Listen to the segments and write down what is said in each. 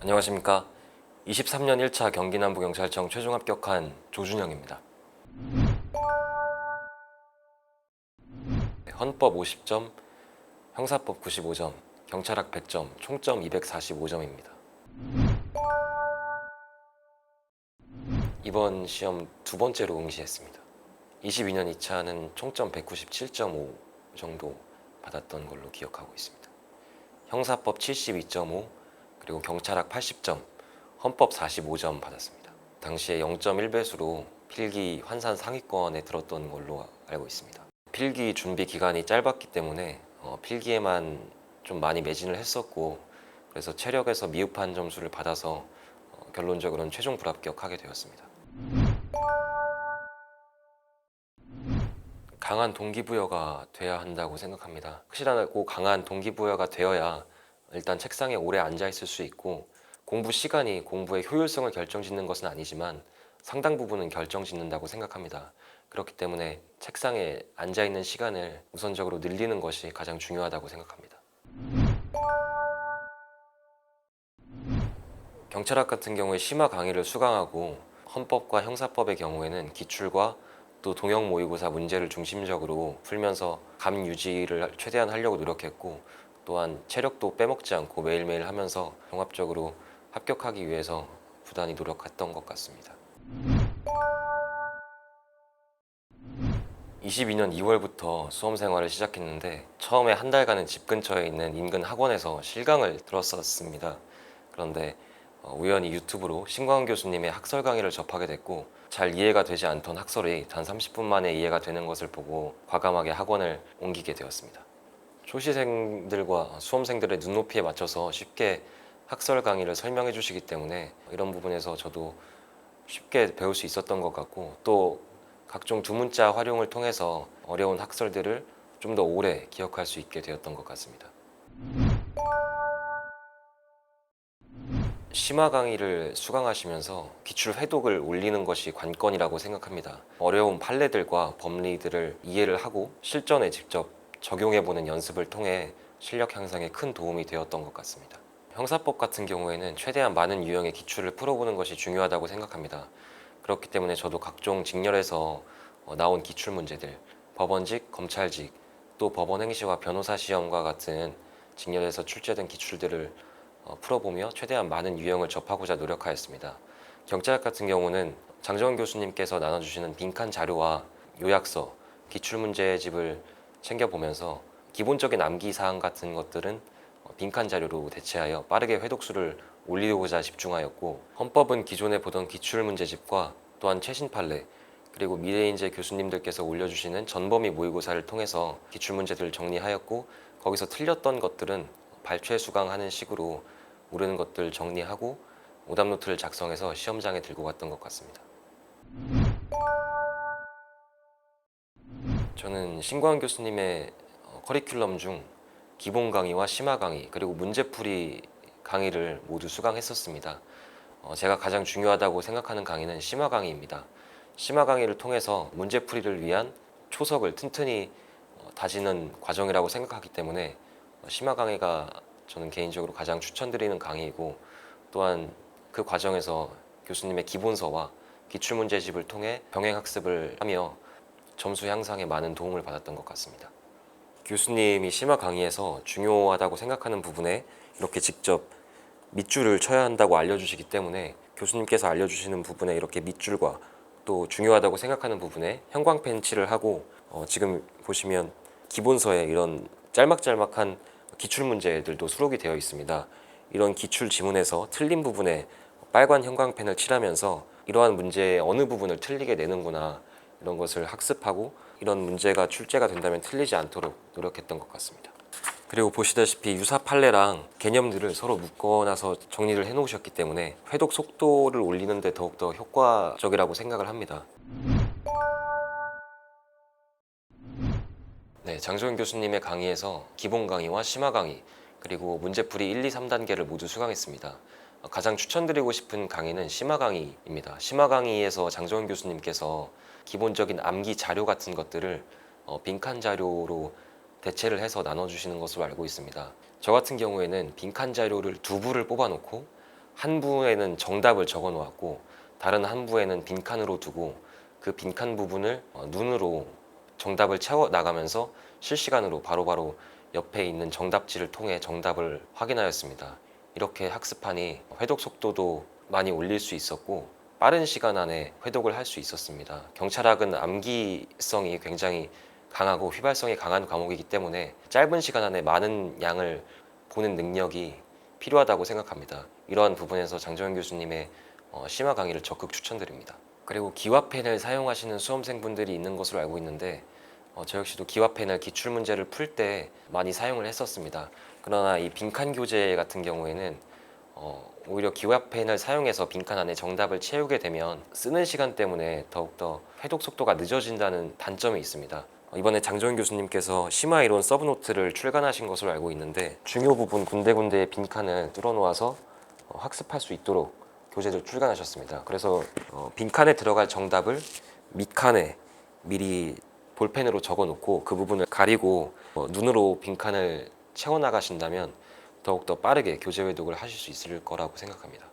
안녕하십니까. 23년 1차 경기남부경찰청 최종 합격한 조준영입니다. 헌법 50점, 형사법 95점, 경찰학 100점, 총점 245점입니다. 이번 시험 두 번째로 응시했습니다. 22년 2차는 총점 197.5 정도 받았던 걸로 기억하고 있습니다. 형사법 72.5, 그리고 경찰학 80점, 헌법 45점 받았습니다. 당시에 0.1배수로 필기 환산 상위권에 들었던 걸로 알고 있습니다. 필기 준비 기간이 짧았기 때문에 필기에만 좀 많이 매진을 했었고, 그래서 체력에서 미흡한 점수를 받아서 결론적으로는 최종 불합격하게 되었습니다. 강한 동기부여가 돼야 한다고 생각합니다. 확실하고 강한 동기부여가 되어야 일단 책상에 오래 앉아 있을 수 있고, 공부 시간이 공부의 효율성을 결정짓는 것은 아니지만 상당 부분은 결정짓는다고 생각합니다. 그렇기 때문에 책상에 앉아 있는 시간을 우선적으로 늘리는 것이 가장 중요하다고 생각합니다. 경찰학 같은 경우에 심화 강의를 수강하고, 헌법과 형사법의 경우에는 기출과 또 동형 모의고사 문제를 중심적으로 풀면서 감 유지를 최대한 하려고 노력했고, 또한 체력도 빼먹지 않고 매일매일 하면서 종합적으로 합격하기 위해서 부단히 노력했던 것 같습니다. 22년 2월부터 수험 생활을 시작했는데, 처음에 한 달간은 집 근처에 있는 인근 학원에서 실강을 들었었습니다. 그런데 우연히 유튜브로 신광훈 교수님의 학설 강의를 접하게 됐고, 잘 이해가 되지 않던 학설이 단 30분 만에 이해가 되는 것을 보고 과감하게 학원을 옮기게 되었습니다. 초시생들과 수험생들의 눈높이에 맞춰서 쉽게 학설 강의를 설명해 주시기 때문에 이런 부분에서 저도 쉽게 배울 수 있었던 것 같고, 또 각종 두문자 활용을 통해서 어려운 학설들을 좀 더 오래 기억할 수 있게 되었던 것 같습니다. 심화 강의를 수강하시면서 기출 회독을 올리는 것이 관건이라고 생각합니다. 어려운 판례들과 법리들을 이해를 하고 실전에 직접 적용해보는 연습을 통해 실력 향상에 큰 도움이 되었던 것 같습니다. 형사법 같은 경우에는 최대한 많은 유형의 기출을 풀어보는 것이 중요하다고 생각합니다. 그렇기 때문에 저도 각종 직렬에서 나온 기출 문제들, 법원직, 검찰직, 또 법원 행시와 변호사 시험과 같은 직렬에서 출제된 기출들을 풀어보며 최대한 많은 유형을 접하고자 노력하였습니다. 경찰학 같은 경우는 장정원 교수님께서 나눠주시는 빈칸 자료와 요약서, 기출문제집을 챙겨보면서 기본적인 암기 사항 같은 것들은 빈칸 자료로 대체하여 빠르게 회독수를 올리고자 집중하였고, 헌법은 기존에 보던 기출문제집과 또한 최신 판례, 그리고 미래인재 교수님들께서 올려주시는 전범위 모의고사를 통해서 기출문제들을 정리하였고, 거기서 틀렸던 것들은 발췌 수강하는 식으로 모르는 것들 정리하고 오답노트를 작성해서 시험장에 들고 갔던 것 같습니다. 저는 신광훈 교수님의 커리큘럼 중 기본 강의와 심화 강의, 그리고 문제풀이 강의를 모두 수강했었습니다. 제가 가장 중요하다고 생각하는 강의는 심화 강의입니다. 심화 강의를 통해서 문제풀이를 위한 초석을 튼튼히 다지는 과정이라고 생각하기 때문에 심화 강의가 저는 개인적으로 가장 추천드리는 강의이고, 또한 그 과정에서 교수님의 기본서와 기출문제집을 통해 병행학습을 하며 점수 향상에 많은 도움을 받았던 것 같습니다. 교수님이 심화 강의에서 중요하다고 생각하는 부분에 이렇게 직접 밑줄을 쳐야 한다고 알려주시기 때문에, 교수님께서 알려주시는 부분에 이렇게 밑줄과 또 중요하다고 생각하는 부분에 형광펜 칠을 하고, 지금 보시면 기본서에 이런 짤막짤막한 기출문제들도 수록이 되어 있습니다. 이런 기출 지문에서 틀린 부분에 빨간 형광펜을 칠하면서 이러한 문제의 어느 부분을 틀리게 내는구나, 이런 것을 학습하고 이런 문제가 출제가 된다면 틀리지 않도록 노력했던 것 같습니다. 그리고 보시다시피 유사 판례랑 개념들을 서로 묶어놔서 정리를 해놓으셨기 때문에 회독 속도를 올리는 데 더욱더 효과적이라고 생각을 합니다. 네, 장소영 교수님의 강의에서 기본 강의와 심화 강의, 그리고 문제풀이 1, 2, 3단계를 모두 수강했습니다. 가장 추천드리고 싶은 강의는 심화 강의입니다. 심화 강의에서 장소영 교수님께서 기본적인 암기 자료 같은 것들을 빈칸 자료로 대체를 해서 나눠주시는 것으로 알고 있습니다. 저 같은 경우에는 빈칸 자료를 두 부를 뽑아놓고 한 부에는 정답을 적어 놓았고 다른 한 부에는 빈칸으로 두고 그 빈칸 부분을 눈으로 정답을 채워 나가면서 실시간으로 바로바로 옆에 있는 정답지를 통해 정답을 확인하였습니다. 이렇게 학습하니 회독 속도도 많이 올릴 수 있었고 빠른 시간 안에 회독을 할 수 있었습니다. 경찰학은 암기성이 굉장히 강하고 휘발성이 강한 과목이기 때문에 짧은 시간 안에 많은 양을 보는 능력이 필요하다고 생각합니다. 이러한 부분에서 장정현 교수님의 심화 강의를 적극 추천드립니다. 그리고 기와펜을 사용하시는 수험생분들이 있는 것으로 알고 있는데 저 역시도 기와펜을 기출문제를 풀 때 많이 사용을 했었습니다. 그러나 이 빈칸 교재 같은 경우에는 오히려 기와펜을 사용해서 빈칸 안에 정답을 채우게 되면 쓰는 시간 때문에 더욱더 회독 속도가 늦어진다는 단점이 있습니다. 이번에 장정현 교수님께서 심화이론 서브노트를 출간하신 것으로 알고 있는데 중요 부분 군데군데에 빈칸을 뚫어 놓아서 학습할 수 있도록 교재를 출간하셨습니다. 그래서 빈칸에 들어갈 정답을 밑칸에 미리 볼펜으로 적어 놓고 그 부분을 가리고 눈으로 빈칸을 채워 나가신다면 더욱더 빠르게 교재 회독을 하실 수 있을 거라고 생각합니다.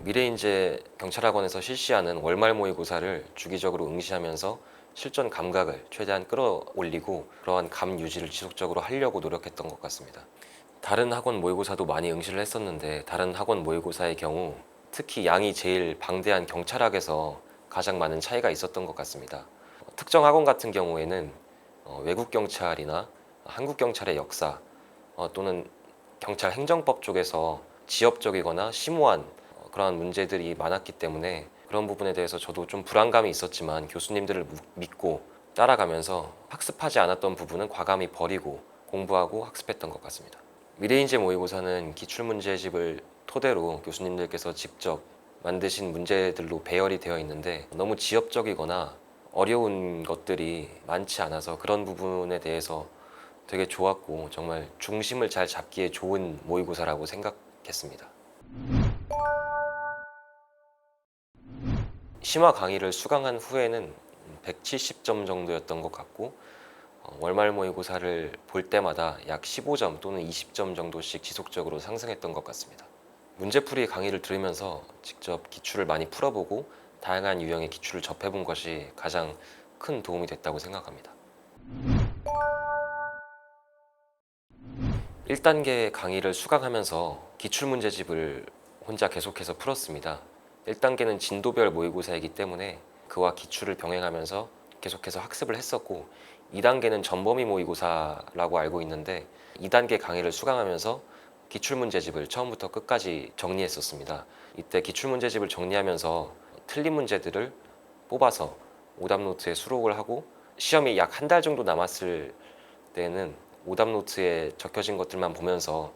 미래인재 경찰학원에서 실시하는 월말 모의고사를 주기적으로 응시하면서 실전 감각을 최대한 끌어올리고 그러한 감 유지를 지속적으로 하려고 노력했던 것 같습니다. 다른 학원 모의고사도 많이 응시를 했었는데 다른 학원 모의고사의 경우 특히 양이 제일 방대한 경찰학에서 가장 많은 차이가 있었던 것 같습니다. 특정 학원 같은 경우에는 외국 경찰이나 한국 경찰의 역사 또는 경찰 행정법 쪽에서 지엽적이거나 심오한 그러한 문제들이 많았기 때문에 그런 부분에 대해서 저도 좀 불안감이 있었지만 교수님들을 믿고 따라가면서 학습하지 않았던 부분은 과감히 버리고 공부하고 학습했던 것 같습니다. 미래인재 모의고사는 기출문제집을 토대로 교수님들께서 직접 만드신 문제들로 배열이 되어 있는데 너무 지엽적이거나 어려운 것들이 많지 않아서 그런 부분에 대해서 되게 좋았고 정말 중심을 잘 잡기에 좋은 모의고사라고 생각했습니다. 심화 강의를 수강한 후에는 170점 정도였던 것 같고 월말 모의고사를 볼 때마다 약 15점 또는 20점 정도씩 지속적으로 상승했던 것 같습니다. 문제풀이 강의를 들으면서 직접 기출을 많이 풀어보고 다양한 유형의 기출을 접해본 것이 가장 큰 도움이 됐다고 생각합니다. 1단계 강의를 수강하면서 기출문제집을 혼자 계속해서 풀었습니다. 1단계는 진도별 모의고사이기 때문에 그와 기출을 병행하면서 계속해서 학습을 했었고 2단계는 전범위 모의고사라고 알고 있는데 2단계 강의를 수강하면서 기출문제집을 처음부터 끝까지 정리했었습니다. 이때 기출문제집을 정리하면서 틀린 문제들을 뽑아서 오답노트에 수록을 하고 시험이 약 한 달 정도 남았을 때는 오답노트에 적혀진 것들만 보면서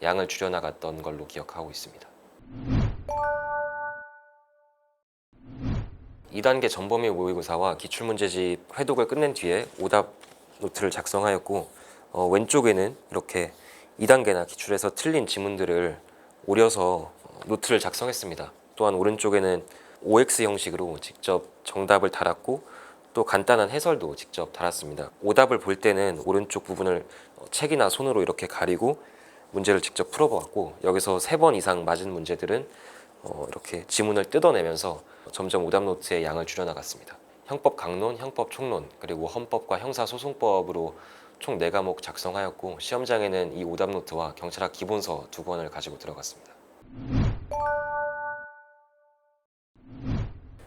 양을 줄여나갔던 걸로 기억하고 있습니다. 2단계 전범위 모의고사와 기출문제집 회독을 끝낸 뒤에 오답 노트를 작성하였고 왼쪽에는 이렇게 2단계나 기출에서 틀린 지문들을 오려서 노트를 작성했습니다. 또한 오른쪽에는 OX 형식으로 직접 정답을 달았고 또 간단한 해설도 직접 달았습니다. 오답을 볼 때는 오른쪽 부분을 책이나 손으로 이렇게 가리고 문제를 직접 풀어보았고 여기서 3번 이상 맞은 문제들은 이렇게 지문을 뜯어내면서 점점 오답 노트의 양을 줄여나갔습니다. 형법 강론, 형법 총론, 그리고 헌법과 형사소송법으로 총 4과목 작성하였고 시험장에는 이 오답 노트와 경찰학 기본서 2권을 가지고 들어갔습니다.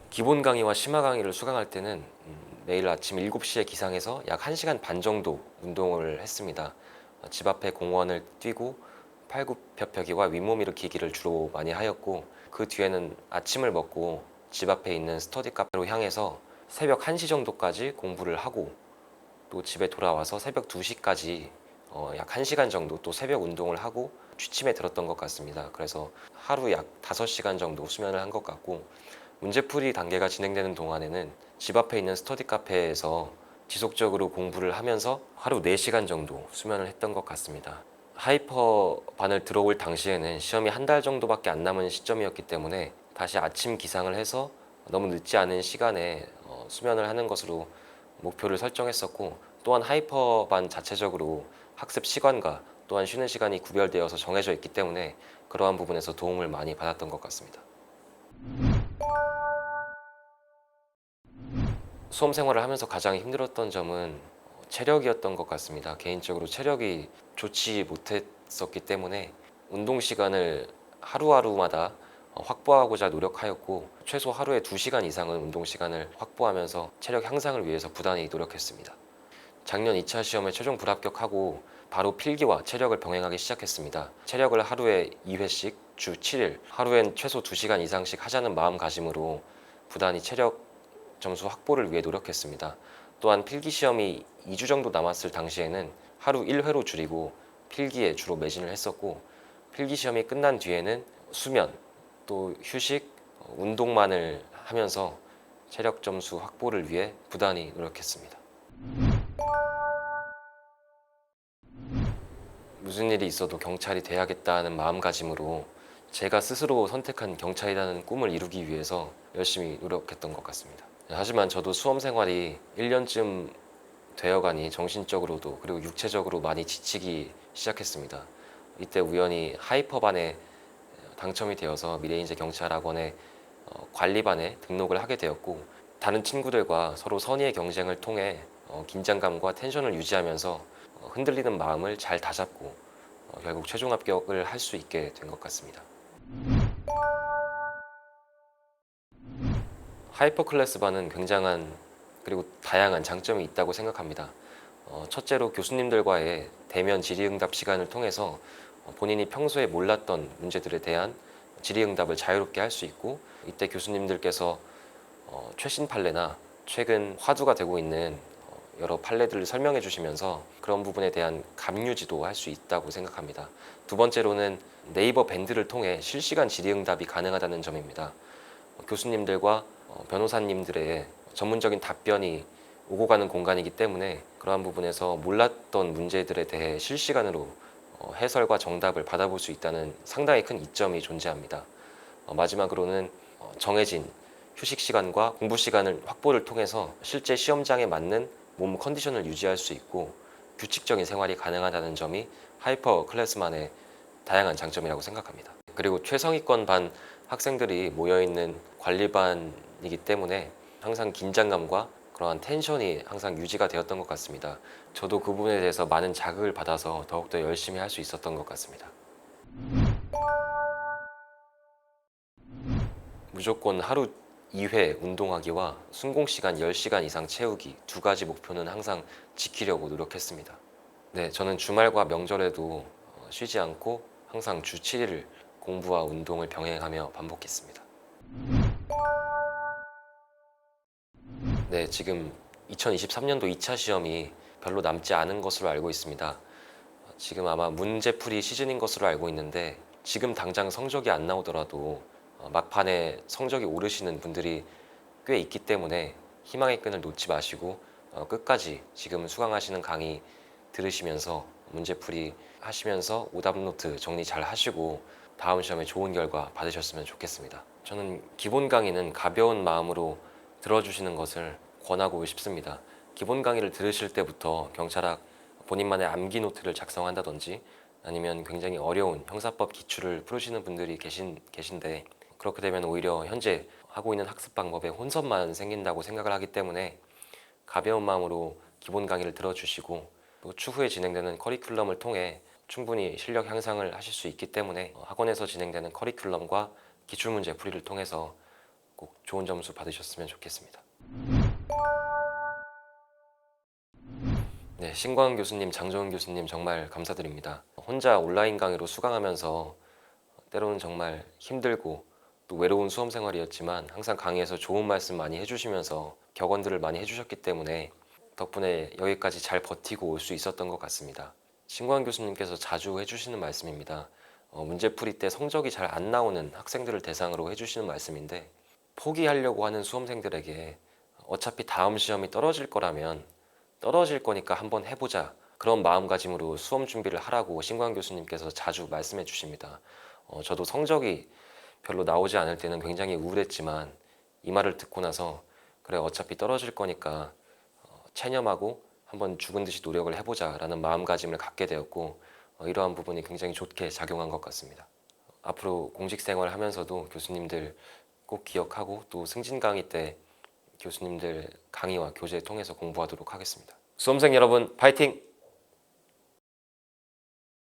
기본 강의와 심화 강의를 수강할 때는 매일 아침 7시에 기상해서 약 1시간 반 정도 운동을 했습니다. 집 앞에 공원을 뛰고 팔굽혀펴기와 윗몸 일으키기를 주로 많이 하였고 그 뒤에는 아침을 먹고 집 앞에 있는 스터디 카페로 향해서 새벽 1시 정도까지 공부를 하고 또 집에 돌아와서 새벽 2시까지 약 1시간 정도 또 새벽 운동을 하고 취침에 들었던 것 같습니다. 그래서 하루 약 5시간 정도 수면을 한 것 같고 문제풀이 단계가 진행되는 동안에는 집 앞에 있는 스터디 카페에서 지속적으로 공부를 하면서 하루 4시간 정도 수면을 했던 것 같습니다. 하이퍼반을 들어올 당시에는 시험이 한 달 정도밖에 안 남은 시점이었기 때문에 다시 아침 기상을 해서 너무 늦지 않은 시간에 수면을 하는 것으로 목표를 설정했었고 또한 하이퍼반 자체적으로 학습 시간과 또한 쉬는 시간이 구별되어서 정해져 있기 때문에 그러한 부분에서 도움을 많이 받았던 것 같습니다. 수험 생활을 하면서 가장 힘들었던 점은 체력이었던 것 같습니다. 개인적으로 체력이 좋지 못했었기 때문에 운동 시간을 하루하루마다 확보하고자 노력하였고, 최소 하루에 2시간 이상은 운동 시간을 확보하면서 체력 향상을 위해서 부단히 노력했습니다. 작년 2차 시험에 최종 불합격하고 바로 필기와 체력을 병행하기 시작했습니다. 체력을 하루에 2회씩 주 7일, 하루엔 최소 2시간 이상씩 하자는 마음가짐으로 부단히 체력 점수 확보를 위해 노력했습니다. 또한 필기 시험이 2주 정도 남았을 당시에는 하루 1회로 줄이고 필기에 주로 매진을 했었고, 필기 시험이 끝난 뒤에는 수면, 또 휴식, 운동만을 하면서 체력 점수 확보를 위해 부단히 노력했습니다. 무슨 일이 있어도 경찰이 돼야겠다는 마음가짐으로 제가 스스로 선택한 경찰이라는 꿈을 이루기 위해서 열심히 노력했던 것 같습니다. 하지만 저도 수험 생활이 1년쯤 되어가니 정신적으로도 그리고 육체적으로 많이 지치기 시작했습니다. 이때 우연히 하이퍼반에 당첨이 되어서 미래인재경찰학원의 관리반에 등록을 하게 되었고, 다른 친구들과 서로 선의의 경쟁을 통해 긴장감과 텐션을 유지하면서 흔들리는 마음을 잘 다잡고 결국 최종 합격을 할 수 있게 된 것 같습니다. 하이퍼 클래스 반은 굉장한 그리고 다양한 장점이 있다고 생각합니다. 첫째로 교수님들과의 대면 질의응답 시간을 통해서 본인이 평소에 몰랐던 문제들에 대한 질의응답을 자유롭게 할 수 있고, 이때 교수님들께서 최신 판례나 최근 화두가 되고 있는 여러 판례들을 설명해 주시면서 그런 부분에 대한 감유지도 할 수 있다고 생각합니다. 두 번째로는 네이버 밴드를 통해 실시간 질의응답이 가능하다는 점입니다. 교수님들과 변호사님들의 전문적인 답변이 오고 가는 공간이기 때문에 그러한 부분에서 몰랐던 문제들에 대해 실시간으로 해설과 정답을 받아볼 수 있다는 상당히 큰 이점이 존재합니다. 마지막으로는 정해진 휴식 시간과 공부 시간을 확보를 통해서 실제 시험장에 맞는 몸 컨디션을 유지할 수 있고 규칙적인 생활이 가능하다는 점이 하이퍼 클래스만의 다양한 장점이라고 생각합니다. 그리고 최상위권 반 학생들이 모여있는 관리반이기 때문에 항상 긴장감과 그러한 텐션이 항상 유지가 되었던 것 같습니다. 저도 그 부분에 대해서 많은 자극을 받아서 더욱더 열심히 할 수 있었던 것 같습니다. 무조건 하루 2회 운동하기와 순공시간 10시간 이상 채우기, 두 가지 목표는 항상 지키려고 노력했습니다. 네, 저는 주말과 명절에도 쉬지 않고 항상 주 7일 공부와 운동을 병행하며 반복했습니다. 네, 지금 2023년도 2차 시험이 별로 남지 않은 것으로 알고 있습니다. 지금 아마 문제풀이 시즌인 것으로 알고 있는데, 지금 당장 성적이 안 나오더라도 막판에 성적이 오르시는 분들이 꽤 있기 때문에 희망의 끈을 놓지 마시고 끝까지 지금 수강하시는 강의 들으시면서 문제풀이 하시면서 오답노트 정리 잘 하시고 다음 시험에 좋은 결과 받으셨으면 좋겠습니다. 저는 기본 강의는 가벼운 마음으로 들어주시는 것을 권하고 싶습니다. 기본 강의를 들으실 때부터 경찰학 본인만의 암기 노트를 작성한다든지 아니면 굉장히 어려운 형사법 기출을 풀으시는 분들이 계신데, 그렇게 되면 오히려 현재 하고 있는 학습 방법에 혼선만 생긴다고 생각을 하기 때문에 가벼운 마음으로 기본 강의를 들어주시고, 또 추후에 진행되는 커리큘럼을 통해 충분히 실력 향상을 하실 수 있기 때문에 학원에서 진행되는 커리큘럼과 기출문제 풀이를 통해서 꼭 좋은 점수 받으셨으면 좋겠습니다. 네, 신광 교수님, 장정은 교수님 정말 감사드립니다. 혼자 온라인 강의로 수강하면서 때로는 정말 힘들고 또 외로운 수험 생활이었지만 항상 강의에서 좋은 말씀 많이 해주시면서 격언들을 많이 해주셨기 때문에 덕분에 여기까지 잘 버티고 올 수 있었던 것 같습니다. 신광 교수님께서 자주 해주시는 말씀입니다. 문제풀이 때 성적이 잘 안 나오는 학생들을 대상으로 해주시는 말씀인데, 포기하려고 하는 수험생들에게 어차피 다음 시험이 떨어질 거라면 떨어질 거니까 한번 해보자, 그런 마음가짐으로 수험 준비를 하라고 신광 교수님께서 자주 말씀해 주십니다. 저도 성적이 별로 나오지 않을 때는 굉장히 우울했지만 이 말을 듣고 나서 그래, 어차피 떨어질 거니까 체념하고 한번 죽은 듯이 노력을 해보자 라는 마음가짐을 갖게 되었고, 이러한 부분이 굉장히 좋게 작용한 것 같습니다. 앞으로 공직 생활을 하면서도 교수님들 꼭 기억하고 또 승진 강의 때 교수님들 강의와 교재 통해서 공부하도록 하겠습니다. 수험생 여러분 파이팅!